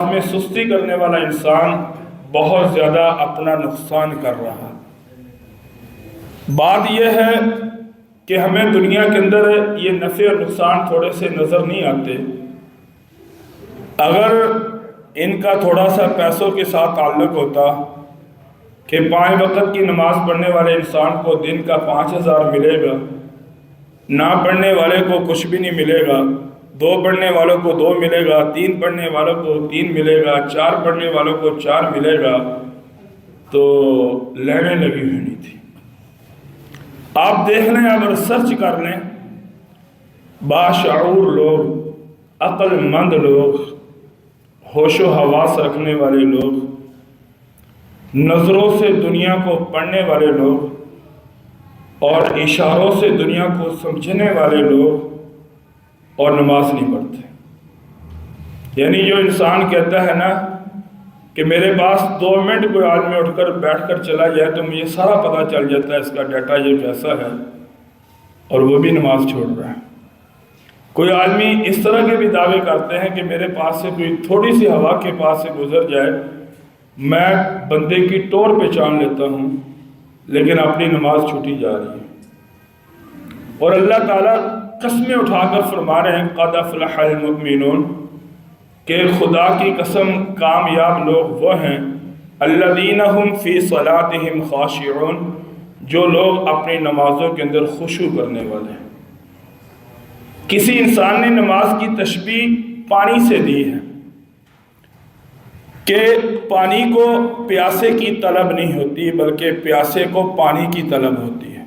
میں سستی کرنے والا انسان بہت زیادہ اپنا نقصان کر رہا۔ بات یہ ہے کہ ہمیں دنیا کے اندر یہ نفع اور نقصان تھوڑے سے نظر نہیں آتے۔ اگر ان کا تھوڑا سا پیسوں کے ساتھ تعلق ہوتا کہ 5 وقت کی نماز پڑھنے والے انسان کو دن کا 5000 ملے گا، نہ پڑھنے والے کو کچھ بھی نہیں ملے گا، 2 پڑھنے والوں کو 2 ملے گا، 3 پڑھنے والوں کو 3 ملے گا، 4 پڑھنے والوں کو 4 ملے گا، تو لہریں لگی ہوئی نہیں تھی۔ آپ دیکھ لیں، اگر سرچ کر لیں، باشعور لوگ، عقل مند لوگ، ہوش و حواس رکھنے والے لوگ، نظروں سے دنیا کو پڑھنے والے لوگ اور اشاروں سے دنیا کو سمجھنے والے لوگ اور نماز نہیں پڑھتے۔ یعنی جو انسان کہتا ہے نا کہ میرے پاس 2 منٹ کوئی آدمی اٹھ کر بیٹھ کر چلا جائے تو مجھے سارا پتہ چل جاتا ہے اس کا ڈیٹا یہ کیسا ہے، اور وہ بھی نماز چھوڑ رہا ہے۔ کوئی آدمی اس طرح کے بھی دعوے کرتے ہیں کہ میرے پاس سے کوئی تھوڑی سی ہوا کے پاس سے گزر جائے، میں بندے کی ٹور پہچان لیتا ہوں، لیکن اپنی نماز چھوٹی جا رہی ہے۔ اور اللہ تعالیٰ قسمیں اٹھا کر فرما رہے ہیں قد افلح المؤمنون، کہ خدا کی قسم کامیاب لوگ وہ ہیں الذین هم فی صلاتهم خاشعون، جو لوگ اپنی نمازوں کے اندر خشوع کرنے والے ہیں۔ کسی انسان نے نماز کی تشبیہ پانی سے دی ہے کہ پانی کو پیاسے کی طلب نہیں ہوتی، بلکہ پیاسے کو پانی کی طلب ہوتی ہے۔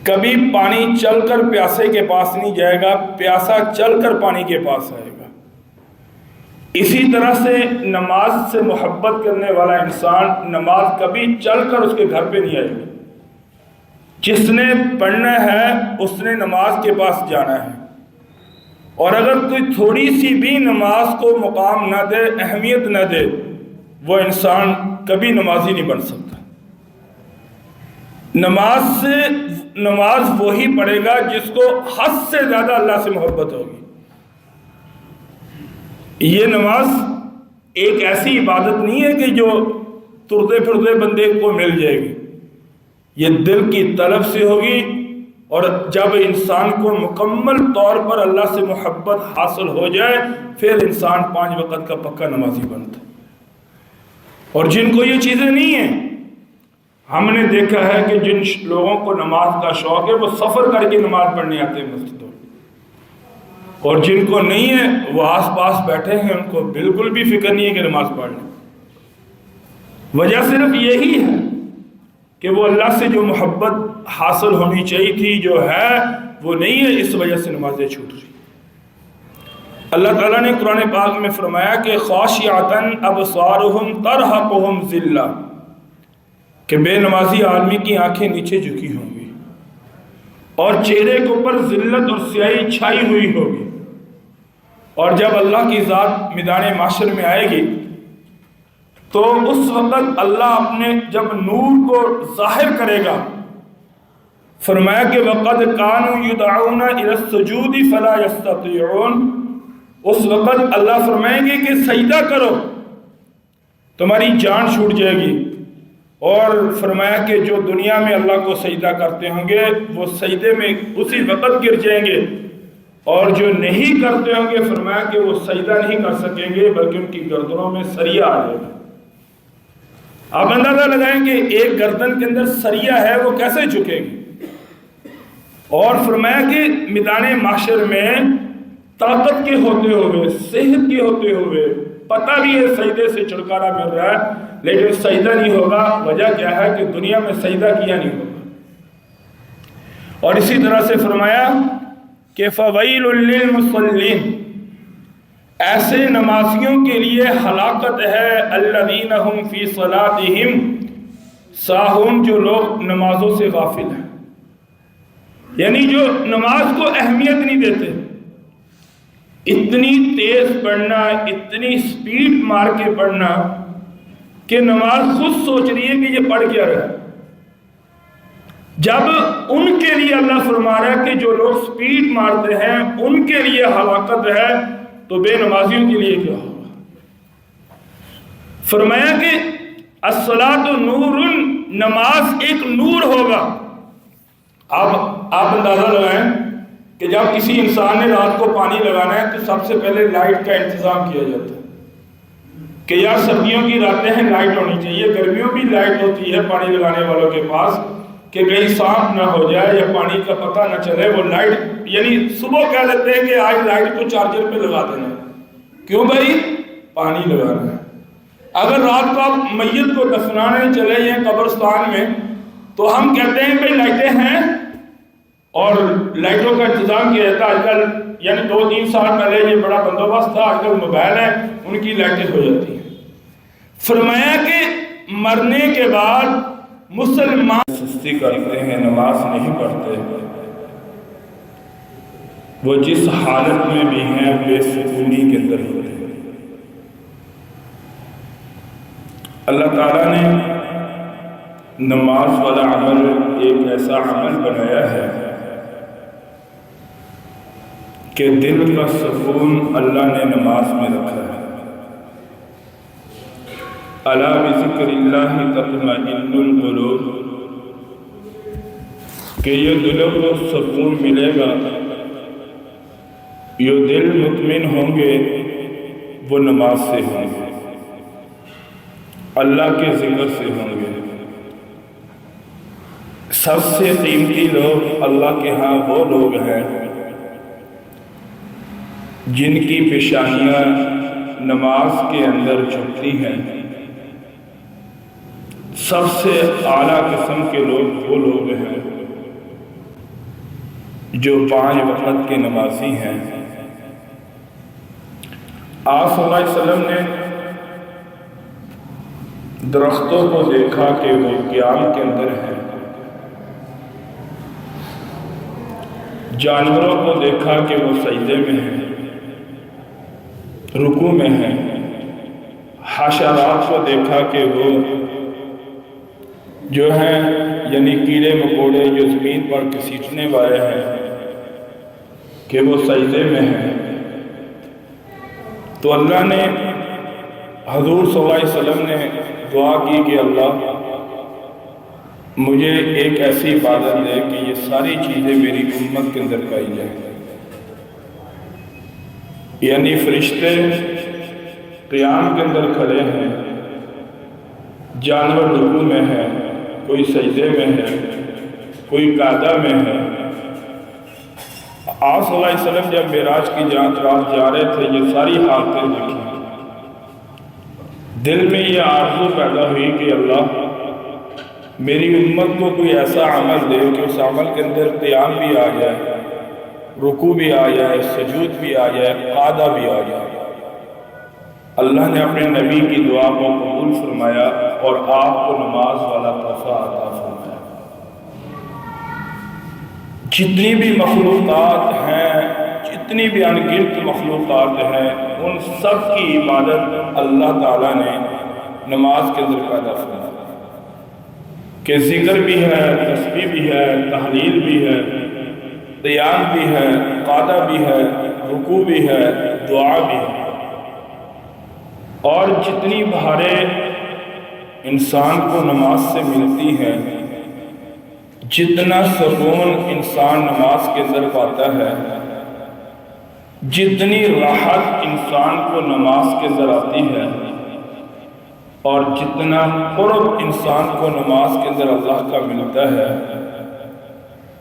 کبھی پانی چل کر پیاسے کے پاس نہیں جائے گا، پیاسا چل کر پانی کے پاس آئے گا۔ اسی طرح سے نماز سے محبت کرنے والا انسان نماز کبھی چل کر اس کے گھر پہ نہیں آئے گی۔ جس نے پڑھنا ہے اس نے نماز کے پاس جانا ہے، اور اگر کوئی تھوڑی سی بھی نماز کو مقام نہ دے، اہمیت نہ دے، وہ انسان کبھی نمازی نہیں بن سکتا۔ نماز وہی پڑھے گا جس کو حد سے زیادہ اللہ سے محبت ہوگی۔ یہ نماز ایک ایسی عبادت نہیں ہے کہ جو ترتے پھرتے بندے کو مل جائے گی، یہ دل کی طلب سے ہوگی، اور جب انسان کو مکمل طور پر اللہ سے محبت حاصل ہو جائے پھر انسان 5 وقت کا پکا نمازی بنتا ہے۔ اور جن کو یہ چیزیں نہیں ہیں، ہم نے دیکھا ہے کہ جن لوگوں کو نماز کا شوق ہے وہ سفر کر کے نماز پڑھنے آتے ہیں مسجدوں، اور جن کو نہیں ہے وہ آس پاس بیٹھے ہیں، ان کو بالکل بھی فکر نہیں ہے کہ نماز پڑھ لیں۔ وجہ صرف یہی ہے کہ وہ اللہ سے جو محبت حاصل ہونی چاہیے تھی جو ہے وہ نہیں ہے، اس وجہ سے نمازیں چھوٹ رہی۔ اللہ تعالیٰ نے قرآن پاک میں فرمایا کہ خاشعۃ ابصارہم ترہقہم ذلہ، کہ بے نمازی آدمی کی آنکھیں نیچے جھکی ہوں گی اور چہرے کے اوپر ذلت اور سیاہی چھائی ہوئی ہوگی، اور جب اللہ کی ذات میدان محشر میں آئے گی تو اس وقت اللہ اپنے جب نور کو ظاہر کرے گا، فرمایا کہ وَقَدْ كَانُوا يُدْعَوْنَ إِلَى السُّجُودِ فَلَا يَسْتَطِيعُونَ، اس وقت اللہ فرمائیں گے کہ سجدہ کرو، تمہاری جان چھوٹ جائے گی۔ اور فرمایا کہ جو دنیا میں اللہ کو سجدہ کرتے ہوں گے وہ سجدے میں اسی وقت گر جائیں گے، اور جو نہیں کرتے ہوں گے فرمایا کہ وہ سجدہ نہیں کر سکیں گے بلکہ ان کی گردنوں میں سریا آ جائے گا۔ آپ اندازہ لگائیں کہ ایک گردن کے اندر سریا ہے وہ کیسے جھکے گی۔ اور فرمایا کہ میدان محشر میں طاقت کے ہوتے ہوئے، صحت کے ہوتے ہوئے، پتہ بھی ہے سجدے سے چھٹکارا مل رہا ہے لیکن سجدہ نہیں ہوگا۔ وجہ کیا ہے کہ دنیا میں سجدہ کیا نہیں ہوگا۔ اور اسی طرح سے فرمایا کہ فَوَيْلٌ لِّلْمُصَلِّينَ، ایسے نمازیوں کے لیے ہلاکت ہے الذین هم فی صلاتہم ساہون، جو لوگ نمازوں سے غافل ہیں، یعنی جو نماز کو اہمیت نہیں دیتے۔ اتنی تیز پڑھنا، اتنی سپیڈ مار کے پڑھنا کہ نماز خود سوچ رہی ہے کہ یہ پڑھ کیا رہا ہے۔ جب ان کے لیے اللہ فرما رہا ہے کہ جو لوگ سپیڈ مارتے ہیں ان کے لیے ہلاکت ہے، تو بے نمازیوں کے لیے کیا ہوگا؟ فرمایا کہ الصلاۃ نور، نماز ایک نور ہوگا۔ اب آپ اندازہ لگائیں کہ جب کسی انسان نے رات کو پانی لگانا ہے تو سب سے پہلے لائٹ کا انتظام کیا جاتا ہے کہ یار سردیوں کی راتیں ہیں، لائٹ ہونی چاہیے، گرمیوں بھی لائٹ ہوتی ہے پانی لگانے والوں کے پاس کہ کہیں سانپ نہ ہو جائے یا پانی کا پتہ نہ چلے، وہ لائٹ یعنی صبح کہہ دیتے ہیں کہ آج لائٹ کو چارجر پہ لگا دینا ہے، کیوں بھائی؟ پانی لگانا ہے۔ اگر رات کو آپ میت کو دفنانے چلے ہیں قبرستان میں تو ہم کہتے ہیں بھائی لائٹیں ہیں اور لائٹوں کا انتظام کیا جاتا ہے۔ آج کل یعنی 2-3 سال پہلے یہ بڑا بندوبست تھا، آج کل موبائل ہے، ان کی لائٹیں ہو جاتی ہیں۔ فرمایا کہ مرنے کے بعد مسلمان سستی کرتے ہیں، نماز نہیں پڑھتے، وہ جس حالت میں بھی ہیں بے سکونی کے اندر ہوتے ہیں۔ اللہ تعالیٰ نے نماز والا عمل ایک ایسا عمل بنایا ہے کہ دل کا سکون اللہ نے نماز میں رکھا ہے۔ الا بذکر اللہ تطمئن القلوب، کہ یہ دلوں کو سکون ملے گا، یہ دل مطمئن ہوں گے، وہ نماز سے ہوں گے، اللہ کے ذکر سے ہوں گے۔ سب سے قیمتی لوگ اللہ کے ہاں وہ لوگ ہیں جن کی پیشانیاں نماز کے اندر جھکتی ہیں۔ سب سے اعلیٰ قسم کے لوگ وہ لوگ ہیں جو 5 وقت کے نمازی ہیں۔ آپ صلی اللہ علیہ وسلم نے درختوں کو دیکھا کہ وہ قیام کے اندر ہیں، جانوروں کو دیکھا کہ وہ سجدے میں ہیں، رکوع میں ہیں، حشرات کو دیکھا کہ وہ جو ہیں یعنی کیڑے مکوڑے جو زمین پر گھسیٹنے والے ہیں کہ وہ سجدے میں ہیں۔ تو اللہ نے حضور صلی اللہ علیہ وسلم نے دعا کی کہ اللہ مجھے ایک ایسی عبادت دے کہ یہ ساری چیزیں میری امت کے اندر پائی جائیں، یعنی فرشتے قیام کے اندر کھڑے ہیں، جانور رکوع میں ہیں، کوئی سجدے میں ہے، کوئی قعدہ میں ہے۔ آپ صلی اللہ علیہ وسلم جب معراج کی رات جا رہے تھے یہ ساری حالتیں دیکھی، دل میں یہ آرزو پیدا ہوئی کہ اللہ میری امت کو کوئی ایسا عمل دے کہ اس عمل کے اندر قیام بھی آ جائے، رکوع بھی آ جائے، سجود بھی آ جائے، قعدہ بھی آ جائے۔ اللہ نے اپنے نبی کی دعا کو قبول فرمایا اور آپ کو نماز والا تحفہ عطا فرمایا۔ جتنی بھی مخلوقات ہیں، جتنی بھی انگنت مخلوقات ہیں، ان سب کی عبادت اللہ تعالیٰ نے نماز کے اندر پیدا فرمایا کہ ذکر بھی ہے، تسبیح بھی ہے، تحلیل بھی ہے، قیام بھی ہے، قعدہ بھی ہے، رکوع بھی ہے، دعا بھی ہے۔ اور جتنی بہاریں انسان کو نماز سے ملتی ہیں، جتنا سکون انسان نماز کے اندر پاتا ہے، جتنی راحت انسان کو نماز کے اندر آتی ہے، اور جتنا قرب انسان کو نماز کے اندر اللہ کا ملتا ہے،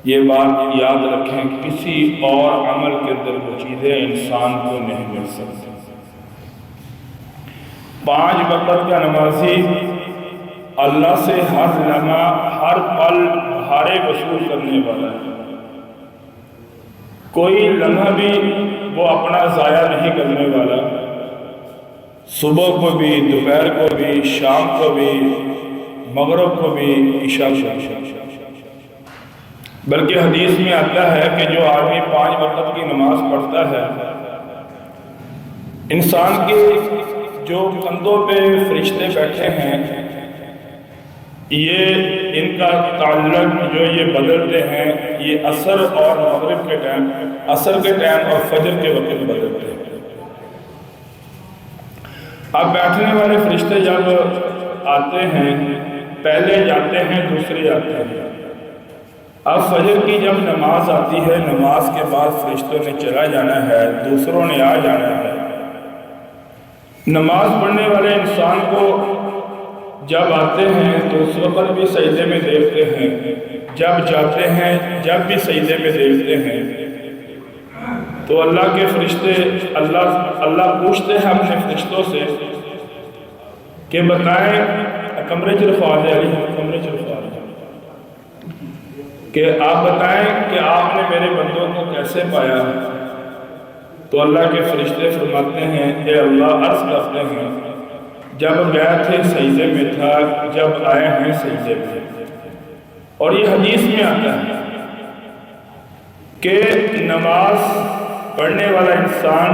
یہ بات یاد رکھیں کسی اور عمل کے اندر وہ چیزیں انسان کو نہیں مل سکتی۔ 5 وقت کا نمازی اللہ سے ہر لمحہ ہر پل بہارے وصول کرنے والا ہے، کوئی لمحہ بھی وہ اپنا ضائع نہیں کرنے والا، صبح کو بھی، دوپہر کو بھی، شام کو بھی، مغرب کو بھی، عشاء کو بھی۔ بلکہ حدیث میں آتا ہے کہ جو آدمی 5 وقت کی نماز پڑھتا ہے، انسان کے جو کندھوں پہ فرشتے بیٹھے ہیں، یہ ان کا تعلق جو یہ بدلتے ہیں، یہ عصر اور مغرب کے ٹائم، عصر کے ٹائم اور فجر کے وقت بدلتے ہیں۔ اب بیٹھنے والے فرشتے جب آتے ہیں پہلے جاتے ہیں دوسرے آتے ہیں۔ اب فجر کی جب نماز آتی ہے، نماز کے بعد فرشتوں نے چلا جانا ہے، دوسروں نے آ جانا ہے۔ نماز پڑھنے والے انسان کو جب آتے ہیں تو اس وقت بھی سجدے میں دیکھتے ہیں، جب جاتے ہیں جب بھی سجدے میں دیکھتے ہیں۔ تو اللہ کے فرشتے اللہ پوچھتے ہیں اپنے فرشتوں سے کہ بتائیں، کمرے چرخوا دے علی، کمرے چرخوا دے، کہ آپ بتائیں کہ آپ نے میرے بندوں کو کیسے پایا؟ تو اللہ کے فرشتے فرماتے ہیں، اے اللہ عرض کرتے ہیں جب گیا تھے سجدے میں تھا، جب آئے ہیں سجدے میں۔ اور یہ حدیث میں آتا ہے کہ نماز پڑھنے والا انسان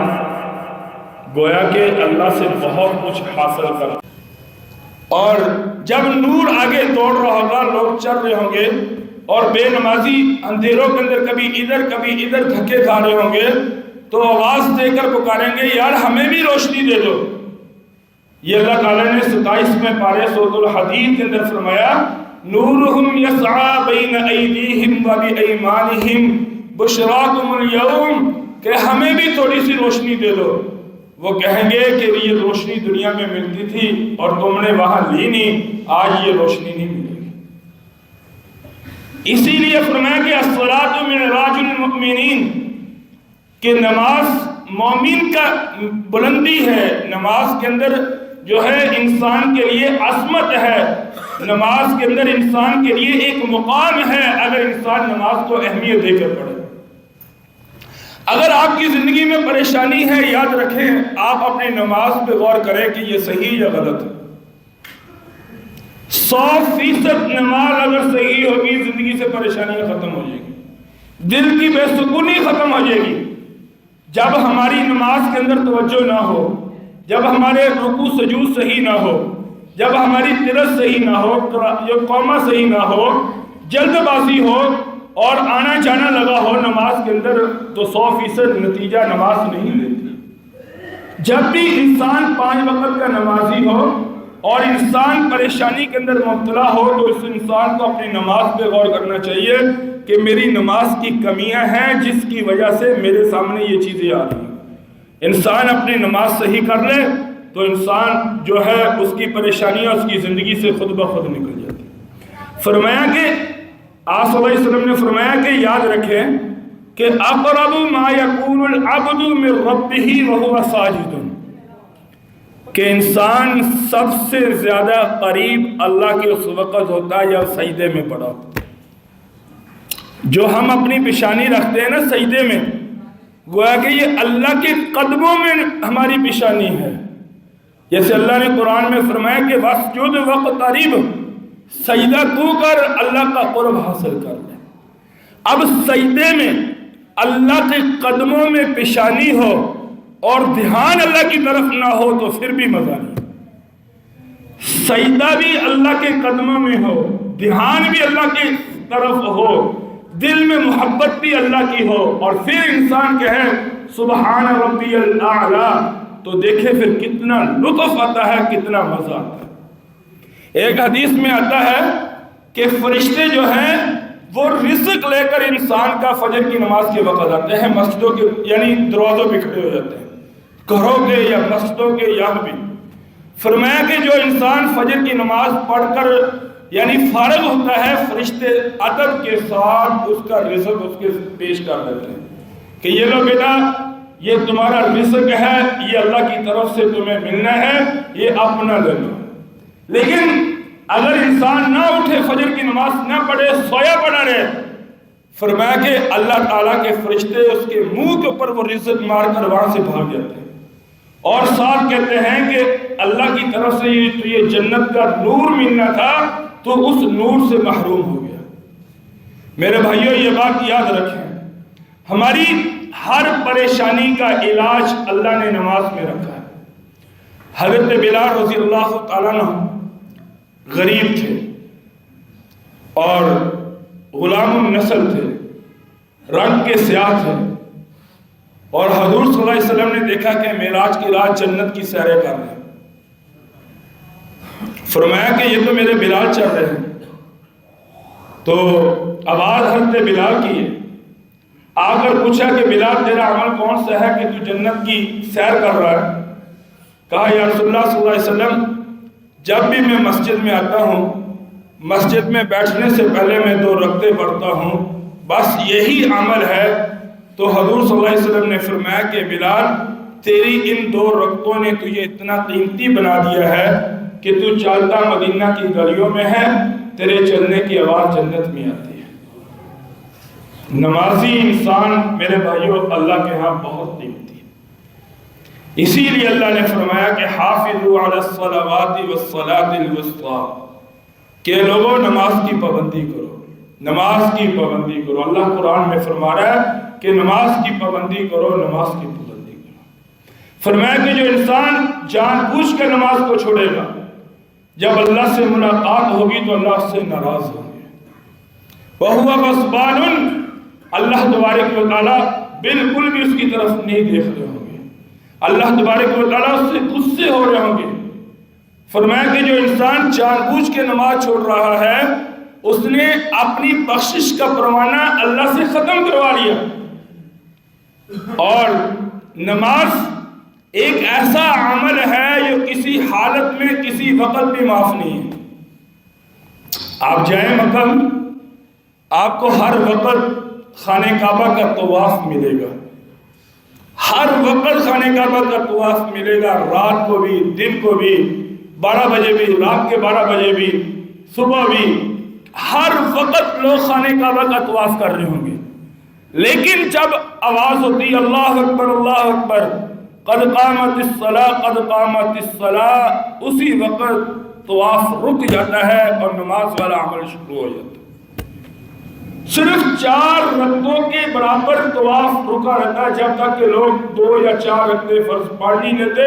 گویا کہ اللہ سے بہت کچھ حاصل کرتا، اور جب نور آگے دوڑ رہا ہوگا، لوگ چل رہے ہوں گے اور بے نمازی اندھیروں کے اندر کبھی ادھر دھکے کھا رہے ہوں گے، تو آواز دے کر پکاریں گے یار ہمیں بھی روشنی دے دو۔ یہ اللہ تعالیٰ نے 27ویں پارے سورۃ الحدید کے اندر فرمایا، نورہم یسعی بین ایدیہم و بایمانہم بشراکم اليوم، کہ ہمیں بھی تھوڑی سی روشنی دے دو۔ وہ کہیں گے کہ یہ روشنی دنیا میں ملتی تھی اور تم نے وہاں لی نہیں، آج یہ روشنی نہیں ملے گی۔ اسی لیے فرمایا کہ الصلاۃ معراج المؤمنین، کہ نماز مومن کا بلندی ہے، نماز کے اندر جو ہے انسان کے لیے عظمت ہے، نماز کے اندر انسان کے لیے ایک مقام ہے اگر انسان نماز کو اہمیت دے کر پڑھے۔ اگر آپ کی زندگی میں پریشانی ہے، یاد رکھیں آپ اپنی نماز پہ غور کریں کہ یہ صحیح یا غلط ہے۔ 100% نماز اگر صحیح ہوگی زندگی سے پریشانیاں ختم ہو جائیں گی، دل کی بے سکونی ختم ہو جائے گی۔ جب ہماری نماز کے اندر توجہ نہ ہو، جب ہمارے رکوع سجود صحیح نہ ہو، جب ہماری قرأت صحیح نہ ہو، قومہ صحیح نہ ہو، جلد بازی ہو اور آنا جانا لگا ہو نماز کے اندر، تو 100% نتیجہ نماز نہیں دیتی۔ جب بھی انسان 5 وقت کا نمازی ہو اور انسان پریشانی کے اندر مبتلا ہو، تو اس انسان کو اپنی نماز پہ غور کرنا چاہیے کہ میری نماز کی کمیاں ہیں جس کی وجہ سے میرے سامنے یہ چیزیں آ رہی ہیں۔ انسان اپنی نماز صحیح کر لے تو انسان جو ہے اس کی پریشانیاں اس کی زندگی سے خود بخود نکل جاتی۔ فرمایا کہ آپ صلی اللہ علیہ وسلم نے فرمایا کہ یاد رکھیں کہ اقرب ما یکون العبد من ربہ وہو ساجد، کہ انسان سب سے زیادہ قریب اللہ کے اس وقت ہوتا ہے جب سجدے میں پڑا ہوتا۔ جو ہم اپنی پیشانی رکھتے ہیں نا سجدے میں، گویا کہ یہ اللہ کے قدموں میں ہماری پیشانی ہے۔ جیسے اللہ نے قرآن میں فرمایا کہ واسجد واقترب، سجدہ تو کر، اللہ کا قرب حاصل کر لے۔ اب سجدے میں اللہ کے قدموں میں پیشانی ہو اور دھیان اللہ کی طرف نہ ہو تو پھر بھی مزہ نہیں۔ سجدہ بھی اللہ کے قدموں میں ہو، دھیان بھی اللہ کی طرف ہو، دل میں محبت بھی اللہ کی ہو، اور پھر انسان کہے سبحان ربی الاعلیٰ، تو دیکھے پھر کتنا لطف آتا ہے، کتنا مزہ آتا ہے۔ ایک حدیث میں آتا ہے کہ فرشتے جو ہیں وہ رزق لے کر انسان کا فجر کی نماز کے وقت آتے ہیں، مسجدوں کے یعنی دروازوں پہ کھڑے ہو جاتے ہیں، گھروں کے یا مسجدوں کے یہاں بھی۔ فرمایا کہ جو انسان فجر کی نماز پڑھ کر یعنی فارغ ہوتا ہے، فرشتے ادب کے ساتھ اس کا رزق اس کے پیش کر دیتے ہیں کہ یہ لو بیٹا، یہ تمہارا رزق ہے، یہ اللہ کی طرف سے تمہیں ملنا ہے، یہ اپنا لے لو۔ لیکن اگر انسان نہ اٹھے، فجر کی نماز نہ پڑھے، سویا پڑا رہے، فرمایا کہ اللہ تعالیٰ کے فرشتے اس کے منہ کے اوپر وہ رزق مار کر وہاں سے بھاگ جاتے ہیں، اور ساتھ کہتے ہیں کہ اللہ کی طرف سے یہ جنت کا نور ملنا تھا تو اس نور سے محروم ہو گیا۔ میرے بھائیوں یہ بات یاد رکھیں، ہماری ہر پریشانی کا علاج اللہ نے نماز میں رکھا ہے۔ حضرت بلال رضی اللہ تعالیٰ عنہ غریب تھے اور غلام النسل تھے، رنگ کے سیاہ تھے، اور حضور صلی اللہ علیہ وسلم نے دیکھا کہ معراج کی رات جنت کی سیریں کر رہے ہیں۔ فرمایا کہ یہ تو میرے بلال چل رہے ہیں. تو آواز حضرت بلال کی ہے. آ کر پوچھا کہ بلال تیرا عمل کون سا ہے کہ تو جنت کی سیر کر رہا ہے؟ کہا یا رسول اللہ صلی اللہ علیہ وسلم جب بھی میں مسجد میں آتا ہوں مسجد میں بیٹھنے سے پہلے میں 2 رکعتیں پڑھتا ہوں، بس یہی عمل ہے. تو حضور صلی اللہ علیہ وسلم نے فرمایا کہ بلال تیری ان 2 رکعتوں نے تجھے اتنا قیمتی بنا دیا ہے کہ تو چلتا مدینہ کی گلیوں میں ہے، تیرے چلنے کی آواز جنت میں آتی ہے. نمازی انسان میرے بھائیوں اللہ کے ہاں بہت قیمتی ہے. اسی لیے اللہ نے فرمایا کہ حافظوا علی الصلوات والصلاۃ الوسطی، کہ لوگوں نماز کی پابندی کرو، نماز کی پابندی کرو. اللہ قرآن میں فرما رہا ہے کہ نماز کی پابندی کرو، نماز کی پابندی کرو. فرمایا کہ جو انسان جان بوجھ کے نماز کو چھوڑے گا، جب اللہ سے ملاقات ہوگی تو اللہ اس سے ناراض ہوں گے. وَهُوَ غَضْبَانٌ، اللہ تبارک و تعالیٰ بالکل بھی اس کی طرف نہیں دیکھ رہے ہوں گے، اللہ تبارک و تعالیٰ اس سے غصے ہو رہے ہوں گے. فرمایا کہ جو انسان جان بوجھ کے نماز چھوڑ رہا ہے اس نے اپنی بخشش کا پروانہ اللہ سے ختم کروا لیا. اور نماز ایک ایسا عمل ہے جو کسی حالت میں کسی وقت بھی معاف نہیں ہے. آپ جائیں مکہ، آپ کو ہر وقت خانہ کعبہ کا طواف ملے گا، ہر وقت خانہ کعبہ کا طواف ملے گا، رات کو بھی دن کو بھی، 12 بجے بھی، رات کے 12 بجے بھی، صبح بھی، ہر وقت لوگ خانہ کعبہ کا طواف کر رہے ہوں گے. لیکن جب آواز ہوتی اللہ اکبر اللہ اکبر، قد قامت الصلاۃ قد قامت الصلاۃ، اسی وقت طواف رک جاتا ہے اور نماز والا عمل شروع ہو جاتا ہے. صرف 4 رکعتوں کے برابر طواف رکا رہتا ہے. جب تک کہ لوگ 2 یا 4 رکعتیں فرض پڑھ نہیں لیتے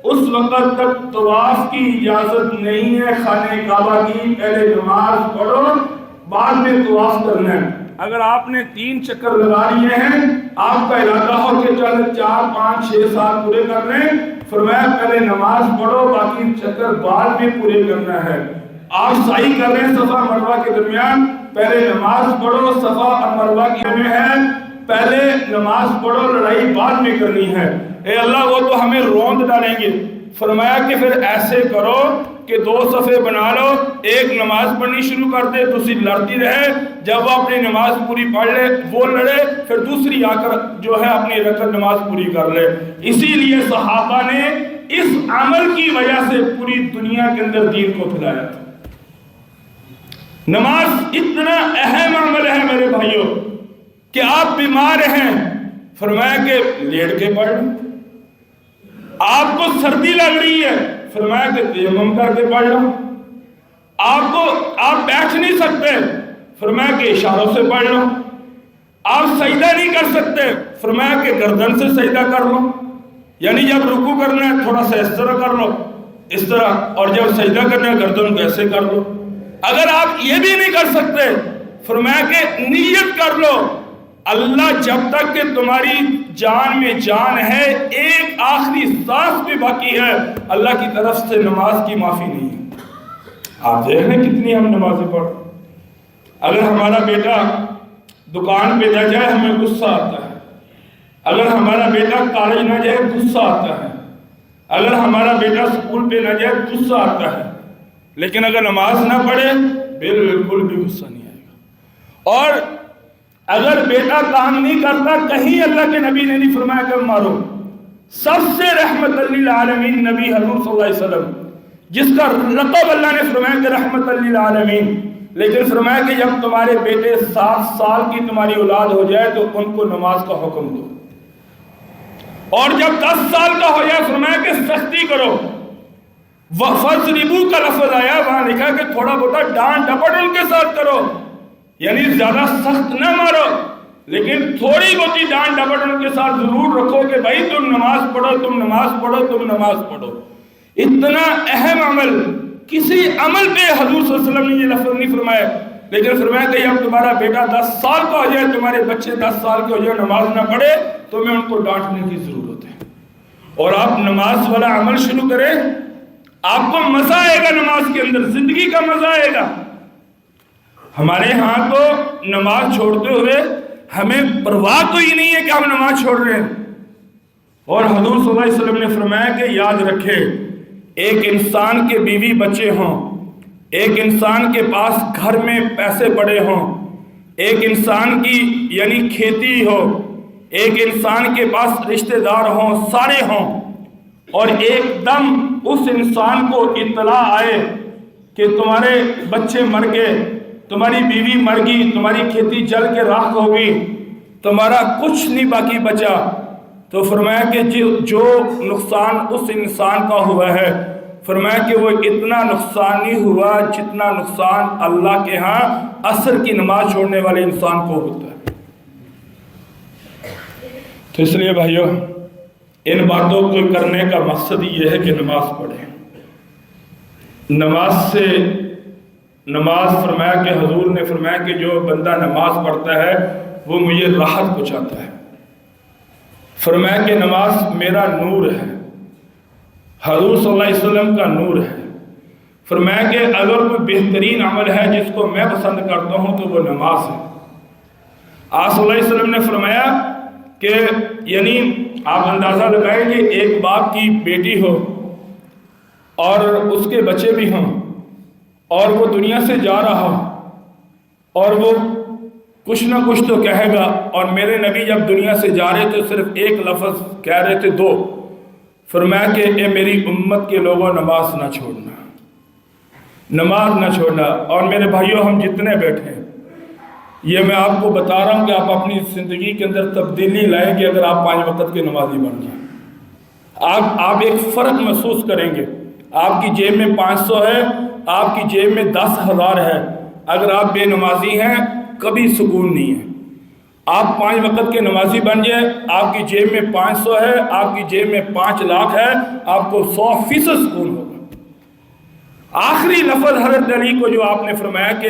اس وقت تک طواف کی اجازت نہیں ہے خانہ کعبہ کی. پہلے نماز پڑھو بعد میں طواف کرنا ہے. اگر آپ نے 3 چکر لگا لیے ہیں، آپ کا ارادہ ہو کہ چل 4 5 6 7 پورے کر لیں، فرمایا پہلے نماز پڑھو باقی چکر بعد میں پورے کرنا ہے. آپ سعی کر رہے ہیں صفا مروہ کے درمیان، پہلے نماز پڑھو. صفا اور مروہ کی میں ہے پہلے نماز پڑھو، لڑائی بعد میں کرنی ہے. اے اللہ وہ تو ہمیں روند ڈالیں گے. فرمایا کہ پھر ایسے کرو کہ 2 صفحے بنا لو، ایک نماز پڑھنی شروع کر دے، دوسری لڑتی رہے. جب وہ اپنی نماز پوری پڑھ لے وہ لڑے، پھر دوسری آ کر جو ہے اپنی رکعت نماز پوری کر لے. اسی لیے صحابہ نے اس عمل کی وجہ سے پوری دنیا کے اندر دین کو پھیلایا تھا. نماز اتنا اہم عمل ہے میرے بھائیوں کہ آپ بیمار ہیں، فرمایا کہ لیٹ کے پڑھ لو. آپ کو سردی لگ رہی ہے، فرمایا کہ تیمم کر کے پڑھ لو. آپ بیٹھ نہیں سکتے، فرمایا کہ اشاروں سے پڑھ لو. آپ سجدہ نہیں کر سکتے، فرمایا کہ گردن سے سجدہ کر لو. یعنی جب رکوع کرنا ہے تھوڑا سا اس طرح کر لو، اس طرح، اور جب سجدہ کرنا ہے گردن کو ایسے کر لو. اگر آپ یہ بھی نہیں کر سکتے، فرمایا کہ نیت کر لو. اللہ جب تک کہ تمہاری جان میں جان ہے، ایک آخری سانس بھی باقی ہے، اللہ کی طرف سے نماز کی معافی نہیں ہے. آپ دیکھ لیں کتنی ہم نمازیں پڑھ. اگر ہمارا بیٹا دکان پہ نہ جائے ہمیں غصہ آتا ہے، اگر ہمارا بیٹا کالج نہ جائے غصہ آتا ہے، اگر ہمارا بیٹا اسکول پہ نہ جائے غصہ آتا ہے. لیکن اگر نماز نہ پڑھے بالکل بھی غصہ نہیں آئے گا. اور اگر بیٹا کام نہیں کرتا، کہیں اللہ کے نبی نے نہیں فرمایا کہ مارو. سب سے رحمت للعالمین نبی حضور صلی اللہ علیہ وسلم، جس کا لقب اللہ نے فرمایا کہ رحمت للعالمین، لیکن فرمایا کہ جب تمہارے بیٹے 7 سال کی تمہاری اولاد ہو جائے تو ان کو نماز کا حکم دو، اور جب 10 سال کا ہو جائے فرمایا کہ سختی کرو. فَضْرِبُوا کا لفظ آیا، وہاں لکھا کہ تھوڑا بہت ڈانٹ ڈپٹ ان کے ساتھ کرو، یعنی زیادہ سخت نہ مارو، لیکن تھوڑی بہت ڈانٹ ڈپٹ ان کے ساتھ ضرور رکھو کہ بھائی تم نماز پڑھو، تم نماز پڑھو، تم نماز پڑھو. اتنا اہم عمل، کسی عمل پہ حضور صلی اللہ علیہ وسلم نے یہ لفظ نہیں فرمایا، لیکن فرمایا کہ جب تمہارا بیٹا 10 سال کا ہو جائے، تمہارے بچے 10 سال کے ہو جائے، نماز نہ پڑھے تو میں ان کو ڈانٹنے کی ضرورت ہے. اور آپ نماز والا عمل شروع کریں، آپ کو مزہ آئے گا نماز کے اندر، زندگی کا مزہ آئے گا۔ ہمارے ہاں تو نماز چھوڑتے ہوئے ہمیں پرواہ تو ہی نہیں ہے کہ ہم نماز چھوڑ رہے ہیں۔ اور حضور صلی اللہ علیہ وسلم نے فرمایا کہ یاد رکھے، ایک انسان کے بیوی بچے ہوں، ایک انسان کے پاس گھر میں پیسے پڑے ہوں، ایک انسان کی یعنی کھیتی ہو، ایک انسان کے پاس رشتہ دار ہوں، سارے ہوں، اور ایک دم اس انسان کو اطلاع آئے کہ تمہارے بچے مر گئے، تمہاری بیوی مر گئی، تمہاری کھیتی جل کے راکھ ہو گئی، تمہارا کچھ نہیں باقی بچا، تو فرمایا کہ جو نقصان اس انسان کا ہوا ہے، فرمایا کہ وہ اتنا نقصان نہیں ہوا جتنا نقصان اللہ کے ہاں عصر کی نماز چھوڑنے والے انسان کو ہوتا ہے۔ تو اس لیے بھائیو، ان باتوں کو کرنے کا مقصد یہ ہے کہ نماز پڑھیں۔ نماز فرمایا کہ حضور نے فرمایا کہ جو بندہ نماز پڑھتا ہے وہ مجھے راحت پہنچاتا ہے۔ فرمایا کہ نماز میرا نور ہے، حضور صلی اللہ علیہ وسلم کا نور ہے۔ فرمایا کہ اگر کوئی بہترین عمل ہے جس کو میں پسند کرتا ہوں تو وہ نماز ہے۔ آپ صلی اللہ علیہ وسلم نے فرمایا کہ یعنی آپ اندازہ لگائیں کہ ایک باپ کی بیٹی ہو اور اس کے بچے بھی ہوں، اور وہ دنیا سے جا رہا ہو، اور وہ کچھ نہ کچھ تو کہے گا، اور میرے نبی جب دنیا سے جا رہے تھے صرف ایک لفظ کہہ رہے تھے، دو، فرمایا کہ اے میری امت کے لوگوں، نماز نہ چھوڑنا، نماز نہ چھوڑنا۔ اور میرے بھائیوں، ہم جتنے بیٹھے ہیں، یہ میں آپ کو بتا رہا ہوں کہ آپ اپنی زندگی کے اندر تبدیلی لائیں گے اگر آپ 5 وقت کے نمازی بن جائیں۔ آپ ایک فرق محسوس کریں گے۔ آپ کی جیب میں 500 ہے، آپ کی جیب میں 10,000 ہے، اگر آپ بے نمازی ہیں کبھی سکون نہیں ہے۔ آپ 5 وقت کے نمازی بن جائیں، آپ کی جیب میں 500 ہے، آپ کی جیب میں 5 لاکھ ہے، آپ کو 100% سکون ہوگا۔ آخری لفظ حضرت علی کو جو آپ نے فرمایا کہ